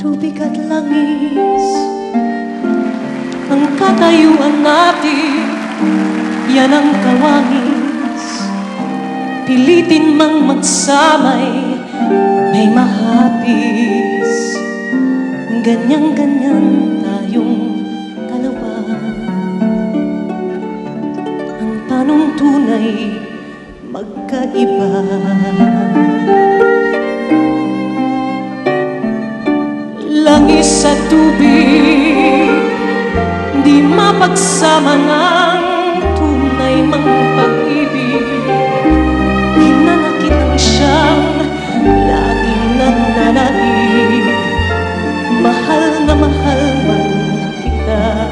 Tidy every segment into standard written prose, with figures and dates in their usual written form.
tubig at langis. Ang katayuan natin, yan ang kawangis. Pilitin mang magsamay, may mahapis. Ganyan-ganyan tayong dalawa. Ang tanong tunay, magkaiba. Langis at tubig, di mapagsama ng tunay mang pag-ibig. Hinanakit ang siyang laging nananaig. Mahal na mahal man kita,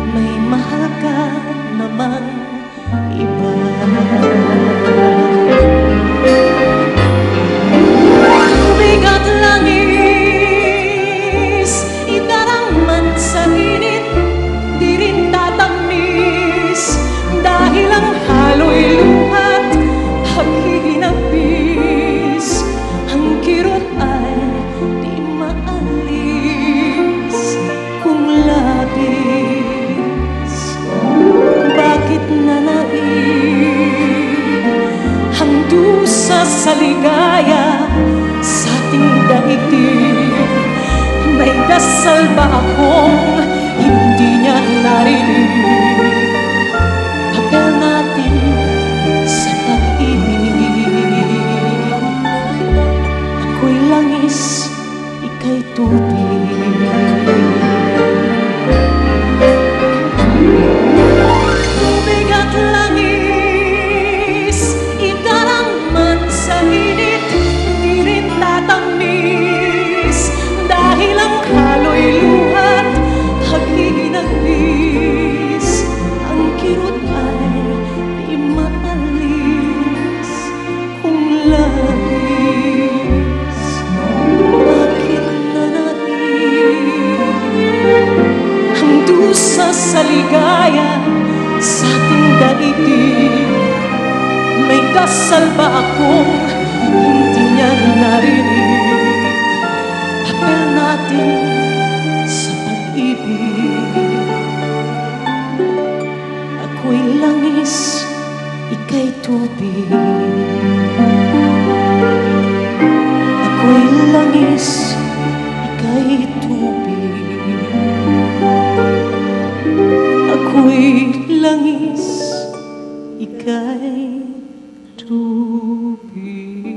may mahal ka naman iba. Tubig at langis, idarang man sa init, di rin tatamis. Dahil ang halo'y luhat, paghihinapis. Ang kirot ay di maalis kung labis. Bakit nanaig ang dusa sa ligaya sa ating daigdig? May dasal ba akong hindi niya narinig? Papel natin sa pag-ibig. Ako'y langis, ika'y tubig. Tubig at langis, idarang man sa init, di rin tatamis. Dahil ang halo'y luhat, paghihinapis. Ang kirot ay di maalis kung labis. Bakit nanaig ang dusa sa ligaya sa ating daigdig? May dasal ba akong hindi niya narinig? Papel natin sa pag-ibig. Ako'y langis, ika'y tubig. Ako'y langis, ika'y tubig. Ako'y langis, ika'y tubig.